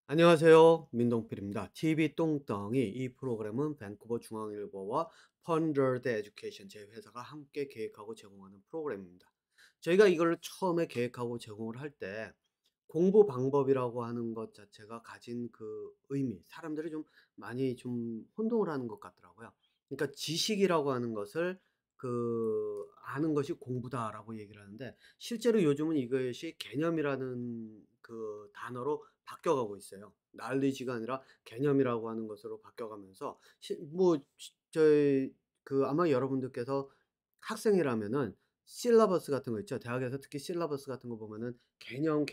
안녕하세요. 민동필입니다. TV 똥덩이 이 프로그램은 밴쿠버 중앙일보와 펀더드 에듀케이션 제 회사가 함께 계획하고 제공하는 프로그램입니다. 저희가 이걸 처음에 계획하고 제공을 할 때 공부 방법이라고 하는 것 자체가 가진 그 의미, 사람들이 좀 많이 좀 혼동을 하는 것 같더라고요. 그러니까 지식이라고 하는 것을 아는 것이 공부다라고 얘기를 하는데, 실제로 요즘은 이것이 개념이라는 그 단어로 바뀌어가고 있어요. knowledge가 아니라 개념이라고 하는 것으로 바뀌어가면서 저희 아마 여러분들께서 학생이라면은 실러버스 같은 거 있죠. 대학에서 특히 실러버스 같은 거 보면은 개념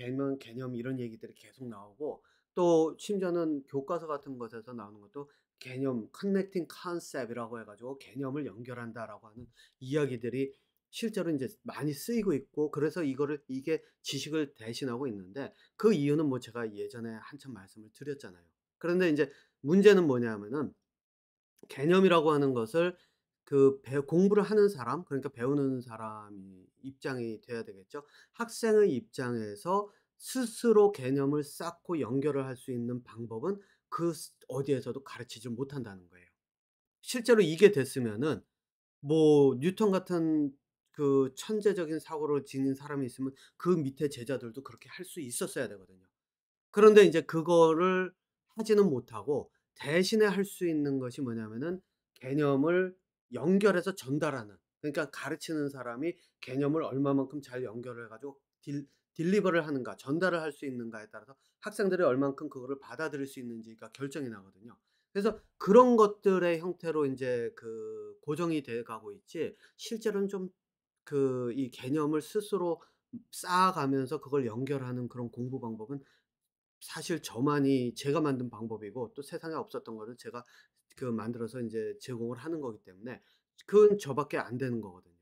이런 얘기들이 계속 나오고, 또 심지어는 교과서 같은 것에서 나오는 것도 개념 connecting concept이라고 해 가지고 개념을 연결한다라고 하는 이야기들이 실제로 인제 많이 쓰이고 있고, 그래서 이게 지식을 대신하고 있는데, 그 이유는 뭐 제가 예전에 한참 말씀을 드렸잖아요. 그런데 인제 문제는 뭐냐면은, 개념이라고 하는 것을 그 배 공부를 하는 사람, 그러니까 배우는 사람이 입장이 돼야 되겠죠. 학생의 입장에서 스스로 개념을 쌓고 연결을 할 수 있는 방법은 어디에서도 가르치지 못한다는 거예요. 실제로 이게 됐으면은 뭐 뉴턴 같은 그 천재적인 사고를 지닌 사람이 있으면 그 밑에 제자들도 그렇게 할 수 있었어야 되거든요. 그런데 인제 그거를 하지는 못하고, 대신에 할 수 있는 것이 뭐냐면은 개념을 연결해서 전달하는, 그러니까 가르치는 사람이 개념을 얼마만큼 잘 연결을 해 가지고 딜리버를 하는가, 전달을 할 수 있는가에 따라서 학생들이 얼만큼 그거를 받아들일 수 있는지가 결정이 나거든요. 그래서 그런 것들의 형태로 인제 고정이 돼 가고 있지, 실제로는 좀 이 개념을 스스로 쌓아가면서 그걸 연결하는 그런 공부 방법은 사실 제가 만든 방법이고, 또 세상에 없었던 거를 제가 만들어서 인제 제공을 하는 거기 때문에 그건 저밖에 안 되는 거거든요.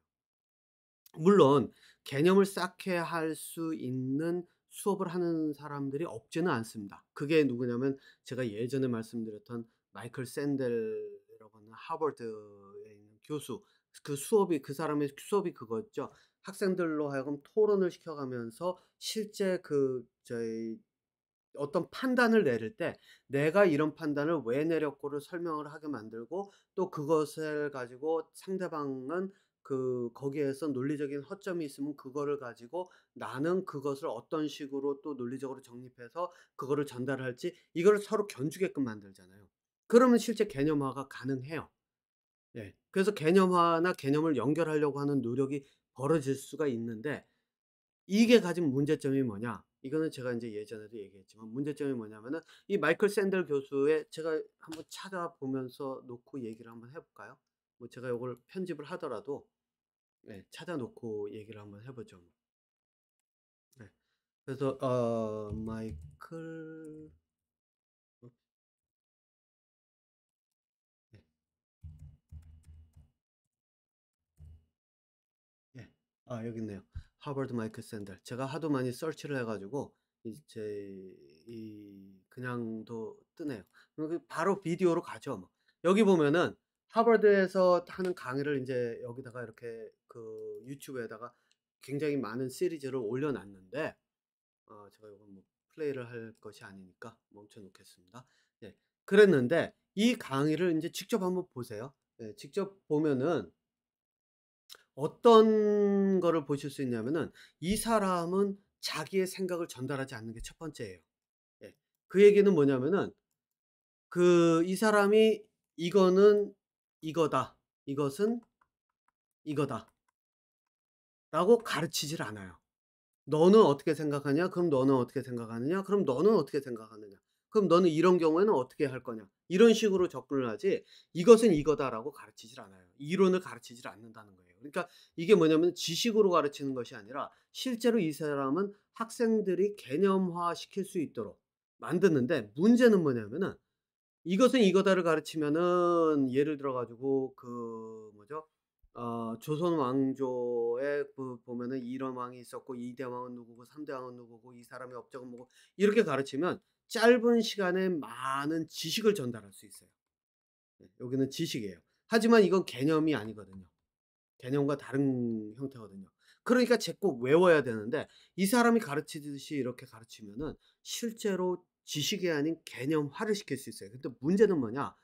물론 개념을 쌓게 할 수 있는 수업을 하는 사람들이 없지는 않습니다. 그게 누구냐면, 제가 예전에 말씀드렸던 마이클 샌델이라고 하는 하버드에 있는 교수, 그 사람의 수업이 그거였죠. 학생들로 하여금 토론을 시켜 가면서 실제 저희 어떤 판단을 내릴 때 내가 이런 판단을 왜 내렸고를 설명을 하게 만들고, 또 그것을 가지고 상대방은 거기에서 논리적인 허점이 있으면 그거를 가지고 나는 그것을 어떤 식으로 또 논리적으로 정립해서 그거를 전달할지, 이거를 서로 견주게끔 만들잖아요. 그러면 실제 개념화가 가능해요. 예. 그래서 개념화나 개념을 연결하려고 하는 노력이 벌어질 수가 있는데, 이게 가진 문제점이 뭐냐? 이거는 제가 인제 예전에도 얘기했지만, 문제점이 뭐냐면은 이 마이클 샌델 교수의, 제가 한번 찾아보면서 놓고 얘기를 한번 해 볼까요? 뭐 제가 요걸 편집을 하더라도 찾아 놓고 얘기를 한번 해 보죠 뭐. 네. 그래서 마이클 어 네. 예. 여기 있네요. 하버드 마이클 샌델. 제가 하도 많이 서치를 해 가지고 이제 그냥도 뜨네요. 여기 바로 비디오로 가죠 뭐. 여기 보면은 하버드에서 하는 강의를 인제 여기다가 이렇게 유튜브에다가 굉장히 많은 시리즈를 올려 놨는데, 제가 요걸 뭐 플레이를 할 것이 아니니까 멈춰 놓겠습니다. 예. 그랬는데 이 강의를 인제 직접 한번 보세요. 예. 직접 보면은 어떤 거를 보실 수 있냐면은, 이 사람은 자기의 생각을 전달하지 않는 게 첫 번째예요. 예. 그 얘기는 뭐냐면은, 이 사람이 "이거는 이거다. 이것은 이거다."라고 가르치질 않아요. "너는 어떻게 생각하냐? 그럼 너는 어떻게 생각하느냐? 그럼 너는 어떻게 생각하느냐? 그럼 너는 이런 경우에는 어떻게 할 거냐?" 이런 식으로 접근을 하지, "이것은 이거다."라고 가르치질 않아요. 이론을 가르치질 않는다는 거예요. 그러니까 이게 뭐냐면, 지식으로 가르치는 것이 아니라 실제로 이 사람은 학생들이 개념화시킬 수 있도록 만드는데, 문제는 뭐냐면은 이것은 이거다를 가르치면은, 예를 들어 가지고 뭐죠? 조선 왕조에 보면은 이런 왕이 있었고, 2대 왕은 누구고 3대 왕은 누구고 이 사람의 업적은 뭐고, 이렇게 가르치면 짧은 시간에 많은 지식을 전달할 수 있어요. 네, 여기는 지식이에요. 하지만 이건 개념이 아니거든요. 개념과 다른 형태거든요. 그러니까 자꾸 외워야 되는데, 이 사람이 가르치듯이 이렇게 가르치면은 실제로 지식이 아닌 개념화를 시킬 수 있어요. 근데 문제는 뭐냐?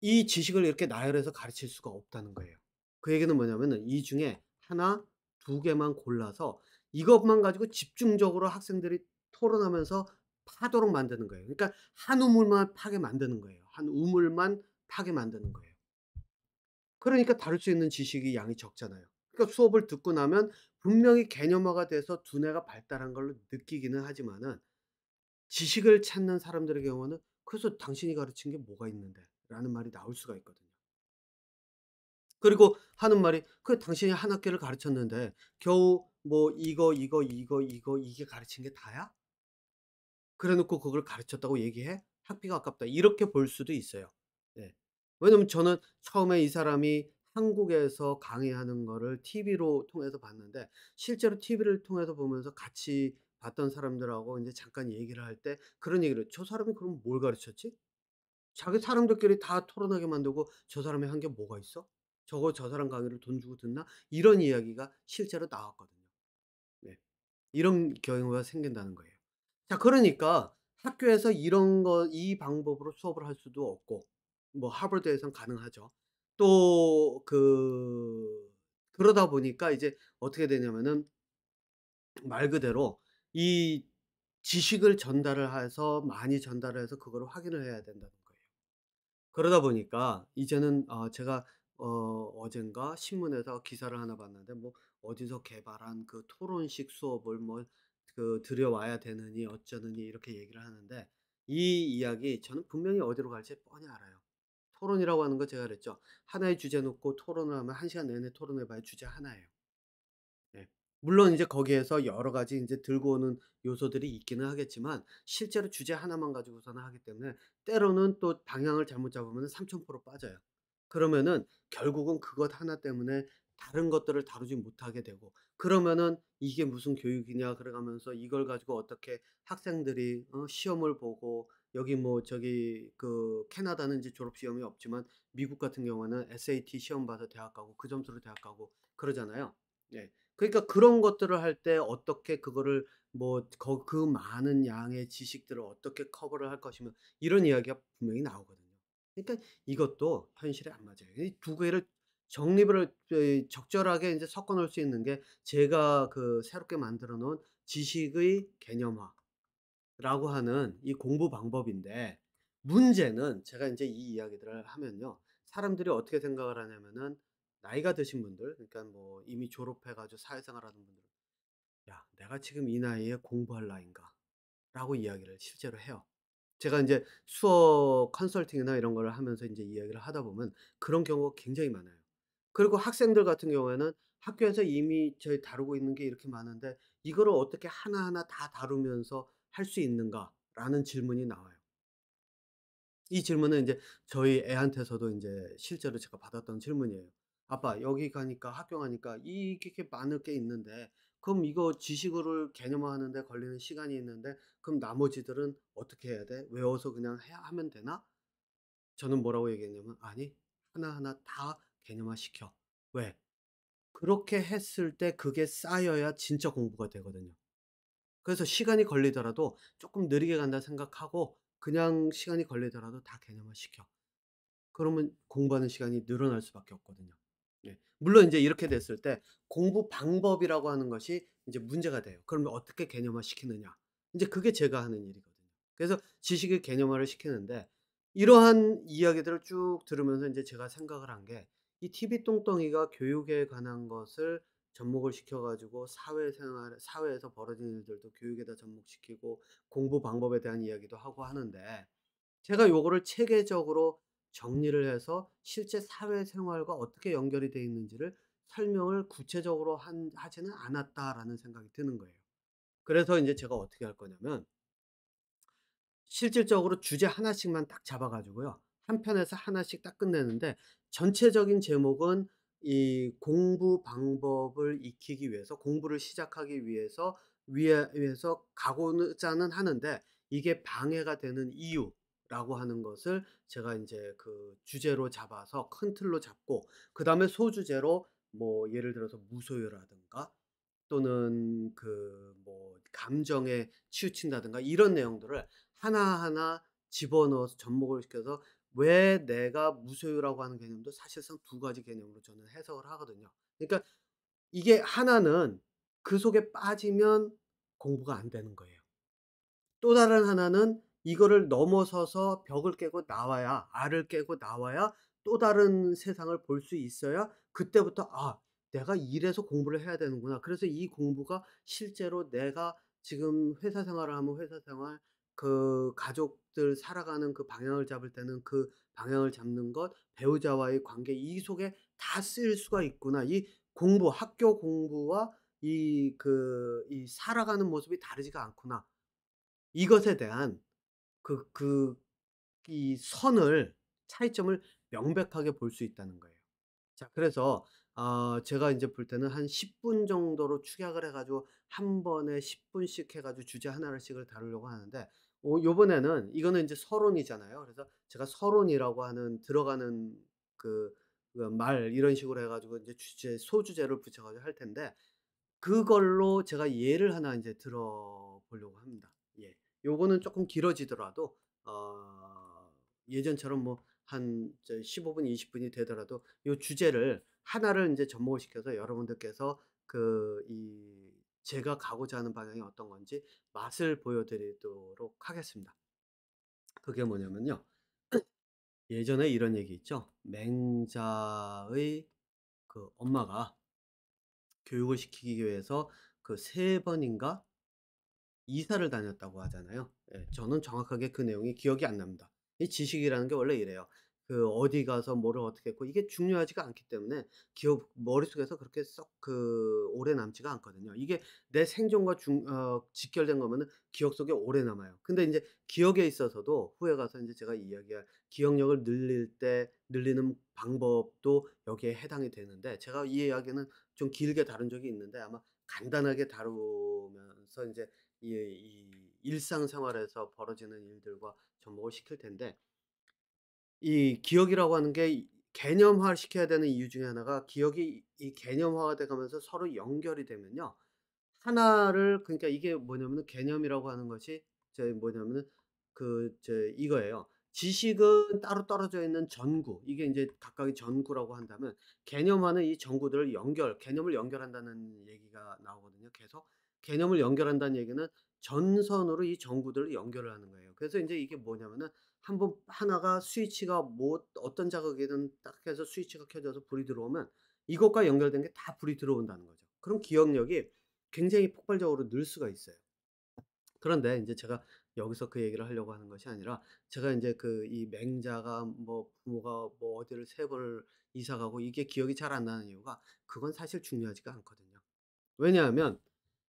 이 지식을 이렇게 나열해서 가르칠 수가 없다는 거예요. 그 얘기는 뭐냐면은 이 중에 하나, 두 개만 골라서 이것만 가지고 집중적으로 학생들이 토론하면서 파도록 만드는 거예요. 그러니까 한 우물만 파게 만드는 거예요. 한 우물만 파게 만드는 거예요. 그러니까 다룰 수 있는 지식이 양이 적잖아요. 그러니까 수업을 듣고 나면 분명히 개념화가 돼서 두뇌가 발달한 걸로 느끼기는 하지만은 지식을 찾는 사람들의 경우는 "그래서 당신이 가르친 게 뭐가 있는데?"라는 말이 나올 수가 있거든요. 그리고 하는 말이 "그 당신이 한 학기를 가르쳤는데 겨우 뭐 이거 이게 가르친 게 다야? 그래 놓고 그걸 가르쳤다고 얘기해? 학비가 아깝다." 이렇게 볼 수도 있어요. 네. 왜냐면 저는 처음에 이 사람이 한국에서 강의하는 거를 TV로 통해서 봤는데 실제로 TV를 통해서 보면서 같이 봤던 사람들하고 인제 잠깐 얘기를 할 때 그런 얘기를 해요. "저 사람이 그럼 뭘 가르쳤지? 자기 사람들끼리 다 토론하게 만들고 저 사람이 한 게 뭐가 있어? 저거 저 사람 강의를 돈 주고 듣나?" 이런 이야기가 실제로 나왔거든요. 네. 이런 경우가 생긴다는 거예요. 자 그러니까 학교에서 이런 거 이 방법으로 수업을 할 수도 없고 뭐 하버드에선 가능하죠. 또 그러다 보니까 이제 어떻게 되냐면은 말 그대로 이 지식을 전달을 해서 많이 전달을 해서 그거를 확인을 해야 된다는 거예요. 그러다 보니까 이제는 제가 어젠가 신문에서 기사를 하나 봤는데 뭐 어디서 개발한 그 토론식 수업을 뭐 들여와야 되느니 어쩌느니 이렇게 얘기를 하는데 이 이야기 저는 분명히 어디로 갈지 뻔히 알아요. 토론이라고 하는 거 제가 그랬죠. 하나의 주제 놓고 토론을 하면 1시간 내내 토론해 봐야 주제 하나예요. 네. 물론 이제 거기에서 여러 가지 인제 들고 오는 요소들이 있기는 하겠지만 실제로 주제 하나만 가지고서는 하기 때문에 때로는 또 방향을 잘못 잡으면은 3000% 빠져요. 그러면은 결국은 그것 하나 때문에 다른 것들을 다루지 못하게 되고 그러면은 '이게 무슨 교육이냐.' 그래 가면서 이걸 가지고 어떻게 학생들이 시험을 보고 여기 뭐 저기 캐나다는 이제 졸업 시험이 없지만 미국 같은 경우에는 SAT 시험 봐서 대학 가고 그 점수로 대학 가고 그러잖아요. 네. 그러니까 그런 것들을 할 때 어떻게 그거를 뭐 그 많은 양의 지식들을 어떻게 커버를 할 것이며 이런 이야기가 분명히 나오거든요. 그러니까 이것도 현실에 안 맞아요. 이 두 개를 정립을 적절하게 인제 섞어 놓을 수 있는 게 제가 새롭게 만들어 놓은 지식의 개념화라고 하는 이 공부 방법인데 문제는 제가 인제 이 이야기들을 하면요. 사람들이 어떻게 생각을 하냐면은 나이가 드신 분들 그러니까 뭐 이미 졸업해 가지고 사회생활하는 분들 "야 내가 지금 이 나이에 공부할 나이인가?"라고 이야기를 실제로 해요. 제가 인제 수업 컨설팅이나 이런 거를 하면서 인제 이야기를 하다 보면 그런 경우가 굉장히 많아요. 그리고 학생들 같은 경우에는 학교에서 이미 저희 다루고 있는 게 이렇게 많은데 '이거를 어떻게 하나하나 다 다루면서 할 수 있는가?'라는 질문이 나와요. 이 질문은 인제 저희 애한테서도 인제 실제로 제가 받았던 질문이에요. "아빠 여기 가니까 학교 가니까 이게 많을 게 있는데 그럼 이거 지식을 개념화하는 데 걸리는 시간이 있는데 그럼 나머지들은 어떻게 해야 돼? 외워서 그냥 해야 하면 되나?" 저는 뭐라고 얘기했냐면 "아니. 하나하나 다 개념화시켜." 왜? 그렇게 했을 때 그게 쌓여야 진짜 공부가 되거든요. 그래서 시간이 걸리더라도 쪼끔 느리게 간다 생각하고 그냥 시간이 걸리더라도 다 개념화시켜. 그러면 공부하는 시간이 늘어날 수밖에 없거든요. 네. 물론 인제 이렇게 됐을 때 공부 방법이라고 하는 것이 인제 문제가 돼요. 그러면 어떻게 개념화시키느냐. 인제 그게 제가 하는 일이거든요. 그래서 지식을 개념화를 시키는데 이러한 이야기들을 쭉 들으면서 인제 제가 생각을 한 게 이 TV 똥덩이가 교육에 관한 것을 접목을 시켜 가지고 사회에서 벌어지는 일들도 교육에다 접목시키고 공부 방법에 대한 이야기도 하고 하는데 제가 요거를 체계적으로 정리를 해서 실제 사회생활과 어떻게 연결이 돼 있는지를 설명을 구체적으로 하지는 않았다라는 생각이 드는 거예요. 그래서 인제 제가 어떻게 할 거냐면 실질적으로 주제 하나씩만 딱 잡아 가지고요. 한 편에서 하나씩 딱 끝내는데 전체적인 제목은 이 공부 방법을 익히기 위해서 공부를 시작하기 위해서 위해서 가고자는 하는데 이게 방해가 되는 이유라고 하는 것을 제가 인제 주제로 잡아서 큰 틀로 잡고 그다음에 소주제로 뭐 예를 들어서 무소유라든가 또는 뭐 감정에 치우친다든가 이런 내용들을 하나하나 집어넣어서 접목을 시켜서 왜 내가 무소유라고 하는 개념도 사실상 두 가지 개념으로 저는 해석을 하거든요. 그러니까 이게 하나는 그 속에 빠지면 공부가 안 되는 거예요. 또 다른 하나는 이거를 넘어서서 벽을 깨고 나와야, 알을 깨고 나와야 또 다른 세상을 볼 수 있어야 그때부터 '아 내가 이래서 공부를 해야 되는구나.' 그래서 이 공부가 실제로 내가 지금 회사 생활을 하면 회사 생활, 그 가족들 살아가는 그 방향을 잡을 때는 그 방향을 잡는 것, 배우자와의 관계 이 속에 다 쓰일 수가 있구나. 이 공부, 학교 공부와 이 살아가는 모습이 다르지가 않구나. 이것에 대한 그 이 선을, 차이점을 명백하게 볼 수 있다는 거예요. 자 그래서 제가 인제 볼 때는 한 10분 정도로 축약을 해 가지고 한 번에 10 분씩 해 가지고 주제 하나씩을 다루려고 하는데 요번에는 이거는 인제 서론이잖아요. 그래서 제가 서론이라고 하는 들어가는 그 말 이런 식으로 해 가지고 인제 주제 소주제를 붙여 가지고 할 텐데 그걸로 제가 예를 하나 인제 들어 보려고 합니다. 예. 요거는 쪼끔 길어지더라도 예전처럼 뭐 한 15 분, 20 분이 되더라도 요 주제를 하나를 인제 접목을 시켜서 여러분들께서 제가 가고자 하는 방향이 어떤 건지 맛을 보여 드리도록 하겠습니다. 그게 뭐냐면요. 예전에 이런 얘기 있죠. 맹자의 그 엄마가 교육을 시키기 위해서 그 3 번인가 이사를 다녔다고 하잖아요. 예. 저는 정확하게 그 내용이 기억이 안 납니다. 이 지식이라는 게 원래 이래요. 그 어디 가서 뭐를 어떻게 했고 이게 중요하지가 않기 때문에 기억 머릿속에서 그렇게 썩 오래 남지가 않거든요. 이게 내 생존과 직결된 거면은 기억 속에 오래 남아요. 근데 인제 기억에 있어서도 후에 가서 인제 제가 이야기할 기억력을 늘리는 방법도 여기에 해당이 되는데 제가 이 이야기는 좀 길게 다룬 적이 있는데 아마 간단하게 다루면서 인제 이 일상생활에서 벌어지는 일들과 접목을 시킬 텐데 이 기억이라고 하는 게 개념화 시켜야 되는 이유 중에 하나가 기억이 이 개념화가 돼 가면서 서로 연결이 되면요. 하나를 그러니까 이게 뭐냐면은 개념이라고 하는 것이 뭐냐면은 이거예요. 지식은 따로 떨어져 있는 전구, 이게 인제 각각의 전구라고 한다면 개념화는 이 전구들을 개념을 연결한다는 얘기가 나오거든요 계속. 개념을 연결한다는 얘기는 전선으로 이 전구들을 연결을 하는 거예요. 그래서 인제 이게 뭐냐면은 한번 하나가 스위치가 뭐 어떤 자극이든 딱 해서 스위치가 켜져서 불이 들어오면 이것과 연결된 게 다 불이 들어온다는 거죠. 그럼 기억력이 굉장히 폭발적으로 늘 수가 있어요. 그런데 인제 제가 여기서 그 얘기를 하려고 하는 것이 아니라 제가 인제 이 맹자가 뭐 부모가 뭐 어디를 3 번을 이사 가고 이게 기억이 잘 안 나는 이유가 그건 사실 중요하지가 않거든요. 왜냐하면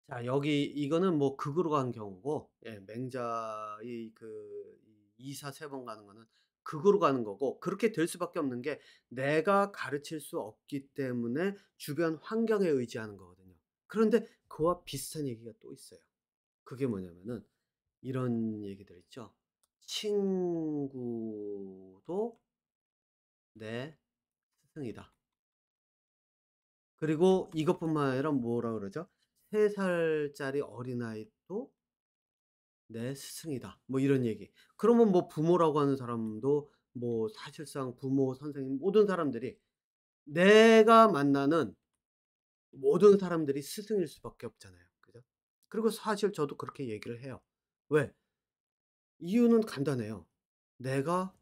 자 여기 이거는 뭐 극으로 간 경우고 예 맹자의 이 이사 3번 가는 거는 극으로 가는 거고 그렇게 될 수밖에 없는 게 내가 가르칠 수 없기 때문에 주변 환경에 의지하는 거거든요. 그런데 그와 비슷한 얘기가 또 있어요. 그게 뭐냐면은 이런 얘기들 있죠. "친구도 내 스승이다." 그리고 이것뿐만 아니라 뭐라 그러죠? "3 살짜리 어린아이도 내 스승이다." 뭐 이런 얘기. 그러면 뭐 부모라고 하는 사람도 뭐 사실상 부모, 선생님 모든 사람들이 내가 만나는 모든 사람들이 스승일 수밖에 없잖아요. 그죠? 그리고 사실 저도 그렇게 얘기를 해요. 왜? 이유는 간단해요. 내가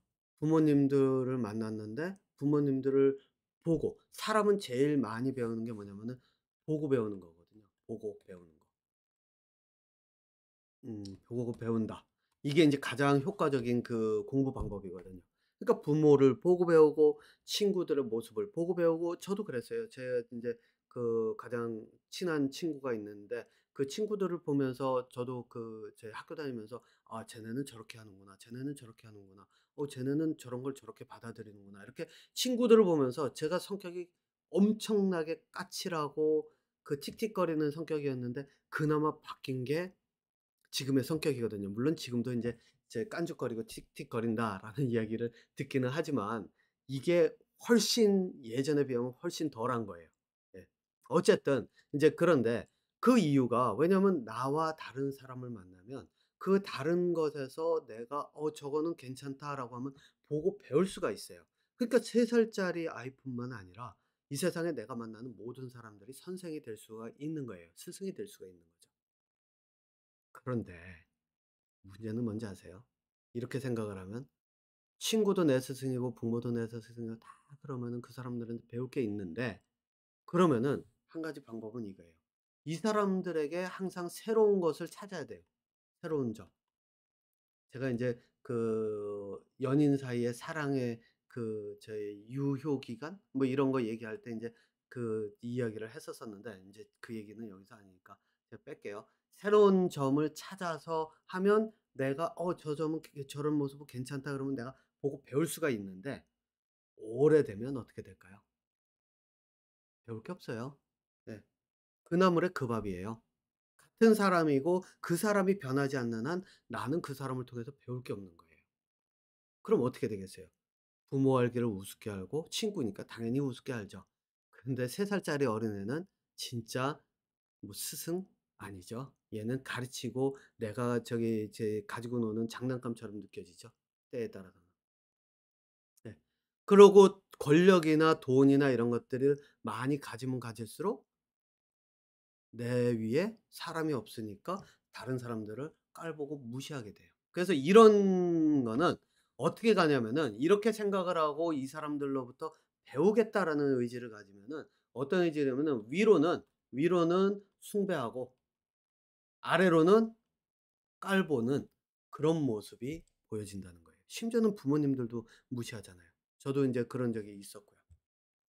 부모님들을 만났는데 부모님들을 보고 사람은 제일 많이 배우는 게 뭐냐면은 보고 배우는 거거든요. 보고 배우는 거. 보고 배운다. 이게 인제 가장 효과적인 그 공부 방법이거든요. 그러니까 부모를 보고 배우고 친구들의 모습을 보고 배우고 저도 그랬어요. 제 인제 가장 친한 친구가 있는데 그 친구들을 보면서 저도 제 학교 다니면서 '아 쟤네는 저렇게 하는구나. 쟤네는 저렇게 하는구나. 쟤네는 저런 걸 저렇게 받아들이는구나.' 이렇게 친구들을 보면서 제가 성격이 엄청나게 까칠하고 틱틱거리는 성격이었는데 그나마 바뀐 게 지금의 성격이거든요. 물론 지금도 인제 깐죽거리고 틱틱거린다라는 이야기를 듣기는 하지만 이게 훨씬 예전에 비하면 훨씬 덜한 거예요. 예. 어쨌든 인제 그런데 그 이유가 왜냐면 나와 다른 사람을 만나면 그 다른 것에서 내가 '어 저거는 괜찮다.'라고 하면 보고 배울 수가 있어요. 그러니까 3 살짜리 아이뿐만 아니라 이 세상에 내가 만나는 모든 사람들이 선생이 될 수가 있는 거예요. 스승이 될 수가 있는 거죠. 그런데 문제는 뭔지 아세요? 이렇게 생각을 하면 친구도 내 스승이고 부모도 내 스승이고 다 그러면은 그 사람들은 배울 게 있는데 그러면은 한 가지 방법은 이거예요. 이 사람들에게 항상 새로운 것을 찾아야 돼요. 새로운 점. 제가 인제 그 연인 사이의 사랑의 그 저희 유효 기간 뭐 이런 거 얘기할 때 인제 그 이야기를 했었었는데 인제 그 얘기는 여기서 아니니까 제가 뺄게요. 새로운 점을 찾아서 하면 내가 '어 저 점은 저런 모습은 괜찮다.' 그러면 내가 보고 배울 수가 있는데 오래되면 어떻게 될까요? 배울 게 없어요. 네. 그 나물에 그 밥이에요. 같은 사람이고 그 사람이 변하지 않는 한 나는 그 사람을 통해서 배울 게 없는 거예요. 그럼 어떻게 되겠어요? 부모 알기를 우습게 알고 친구니까 당연히 우습게 알죠. 근데 3 살짜리 어린애는 진짜 뭐 스승? 아니죠. 얘는 가르치고 내가 저기 이제 가지고 노는 장난감처럼 느껴지죠, 때에 따라서는. 네. 그러고 권력이나 돈이나 이런 것들을 많이 가지면 가질수록 내 위에 사람이 없으니까 다른 사람들을 깔보고 무시하게 돼요. 그래서 이런 거는 어떻게 가냐면은 이렇게 생각을 하고 '이 사람들로부터 배우겠다.'라는 의지를 가지면은 어떤 의지냐면은 위로는 숭배하고 아래로는 깔보는 그런 모습이 보여진다는 거예요. 심지어는 부모님들도 무시하잖아요. 저도 인제 그런 적이 있었고요.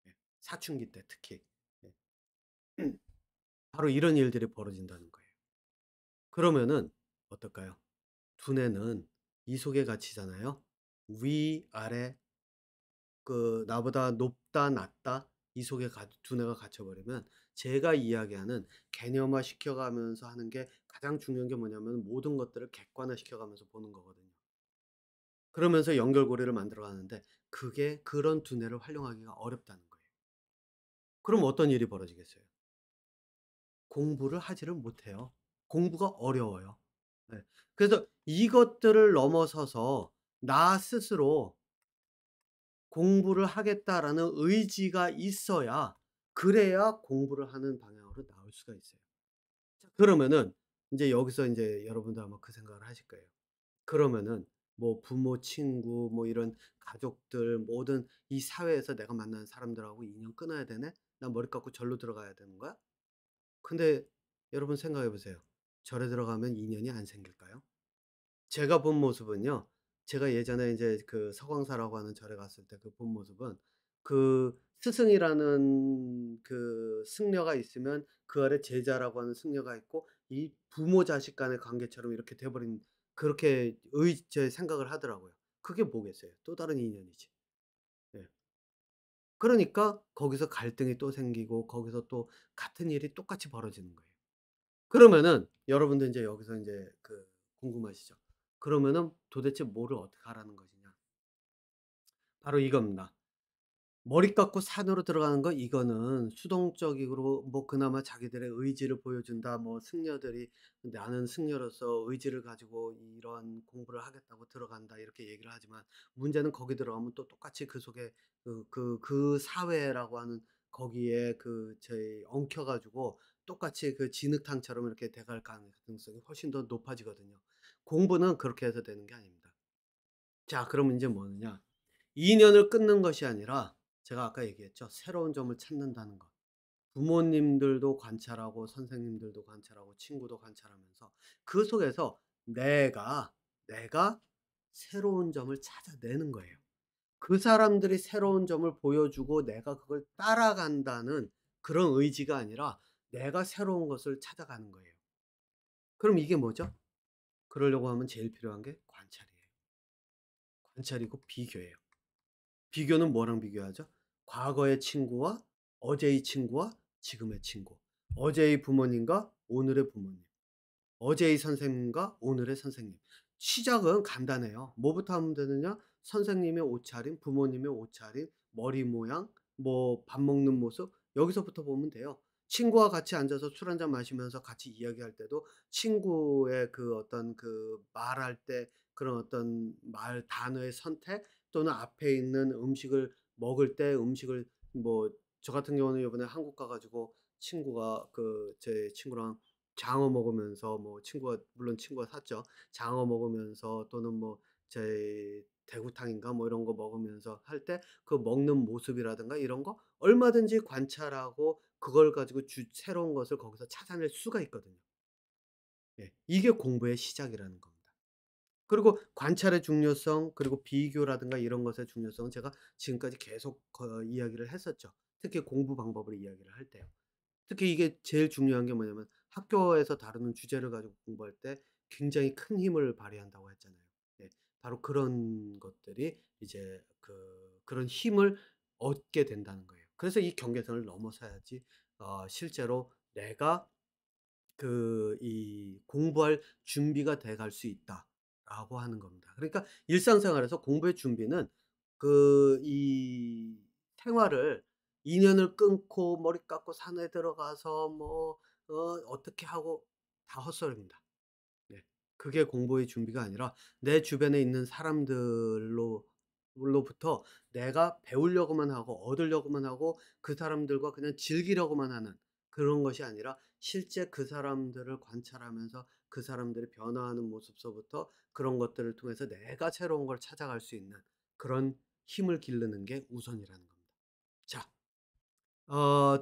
예. 사춘기 때 특히. 예. 바로 이런 일들이 벌어진다는 거예요. 그러면은 어떨까요? 두뇌는 이속에 갇히잖아요. 위, 아래, 그 나보다 높다, 낮다 이속에 두뇌가 갇혀 버리면 제가 이야기하는 개념화 시켜가면서 하는 게 가장 중요한 게 뭐냐면 모든 것들을 객관화 시켜가면서 보는 거거든요. 그러면서 연결고리를 만들어 가는데 그게 그런 두뇌를 활용하기가 어렵다는 거예요. 그럼 어떤 일이 벌어지겠어요? 공부를 하지를 못해요. 공부가 어려워요. 네. 그래서 이것들을 넘어서서 나 스스로 '공부를 하겠다.'라는 의지가 있어야 그래야 공부를 하는 방향으로 나올 수가 있어요. 자 그러면은 인제 여기서 인제 여러분도 아마 그 생각을 하실 거예요. 그러면은 뭐 부모, 친구 뭐 이런 가족들 모든 이 사회에서 내가 만나는 사람들하고 인연 끊어야 되네? 나 머리 깎고 절로 들어가야 되는 거야? 근데 여러분 생각해 보세요. 절에 들어가면 인연이 안 생길까요? 제가 본 모습은요. 제가 예전에 인제 그 서광사라고 하는 절에 갔을 때 그 본 모습은 그 스승이라는 그 승려가 있으면 그 아래 제자라고 하는 승려가 있고 이 부모 자식 간의 관계처럼 이렇게 돼 버린 그렇게 제 생각을 하더라고요. 그게 뭐겠어요? 또 다른 인연이지. 예. 그러니까 거기서 갈등이 또 생기고 거기서 또 같은 일이 똑같이 벌어지는 거예요. 그러면은 여러분도 인제 여기서 인제 그 궁금하시죠? 그러면은 도대체 뭐를 어떻게 하라는 것이냐? 바로 이겁니다. 머리 깎고 산으로 들어가는 거 이거는 수동적으로 뭐 그나마 자기들의 의지를 보여준다. 뭐 승려들이 "나는 승려로서 의지를 가지고 이러한 공부를 하겠다고 들어간다." 이렇게 얘기를 하지만 문제는 거기 들어가면 또 똑같이 그 속에 그 사회라고 하는 거기에 그 저희 엉켜 가지고 똑같이 그 진흙탕처럼 이렇게 돼갈 가능성이 훨씬 더 높아지거든요. 공부는 그렇게 해서 되는 게 아닙니다. 자 그럼 인제 뭐느냐. 인연을 끊는 것이 아니라 제가 아까 얘기했죠. 새로운 점을 찾는다는 것. 부모님들도 관찰하고 선생님들도 관찰하고 친구도 관찰하면서 그 속에서 내가 새로운 점을 찾아내는 거예요. 그 사람들이 새로운 점을 보여주고 내가 그걸 따라간다는 그런 의지가 아니라 내가 새로운 것을 찾아가는 거예요. 그럼 이게 뭐죠? 그러려고 하면 제일 필요한 게 관찰이에요. 관찰이고 비교예요. 비교는 뭐랑 비교하죠? 과거의 친구와 어제의 친구와 지금의 친구. 어제의 부모님과 오늘의 부모님. 어제의 선생님과 오늘의 선생님. 시작은 간단해요. 뭐부터 하면 되느냐? 선생님의 옷차림, 부모님의 옷차림, 머리 모양, 뭐 밥 먹는 모습 여기서부터 보면 돼요. 친구와 같이 앉아서 술 한잔 마시면서 같이 이야기할 때도 친구의 그 어떤 그 말할 때 그런 어떤 말 단어의 선택 또는 앞에 있는 음식을 먹을 때 음식을 뭐 저 같은 경우는 요번에 한국 가 가지고 친구가 제 친구랑 장어 먹으면서 뭐 친구가 물론 친구가 샀죠. 장어 먹으면서 또는 뭐 제 대구탕인가 뭐 이런 거 먹으면서 할 때 그 먹는 모습이라든가 이런 거 얼마든지 관찰하고 그걸 가지고 새로운 것을 거기서 찾아낼 수가 있거든요. 예. 이게 공부의 시작이라는 겁니다. 그리고 관찰의 중요성 그리고 비교라든가 이런 것의 중요성은 제가 지금까지 계속 이야기를 했었죠. 특히 공부 방법을 이야기를 할 때요. 특히 이게 제일 중요한 게 뭐냐면 학교에서 다루는 주제를 가지고 공부할 때 굉장히 큰 힘을 발휘한다고 했잖아요. 예. 바로 그런 것들이 이제 그런 힘을 얻게 된다는 거예요. 그래서 이 경계선을 넘어서야지 실제로 내가 이 공부할 준비가 돼 갈 수 있다라고 하는 겁니다. 그러니까 일상생활에서 공부의 준비는 이 생활을 2 년을 끊고 머리 깎고 산에 들어가서 뭐 어떻게 하고 다 헛소리입니다. 네. 그게 공부의 준비가 아니라 내 주변에 있는 로부터 내가 배우려고만 하고 얻으려고만 하고 그 사람들과 그냥 즐기려고만 하는 그런 것이 아니라 실제 그 사람들을 관찰하면서 그 사람들이 변화하는 모습서부터 그런 것들을 통해서 내가 새로운 걸 찾아갈 수 있는 그런 힘을 기르는 게 우선이라는 겁니다. 자.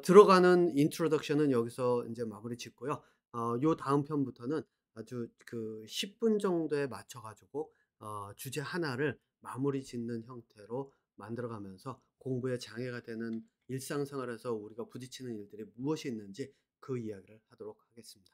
들어가는 인트로덕션은 여기서 인제 마무리 짓고요. 요 다음 편부터는 아주 10분 정도에 맞춰 가지고 주제 하나를 마무리 짓는 형태로 만들어 가면서 공부에 장애가 되는 일상생활에서 우리가 부딪히는 일들이 무엇이 있는지 그 이야기를 하도록 하겠습니다.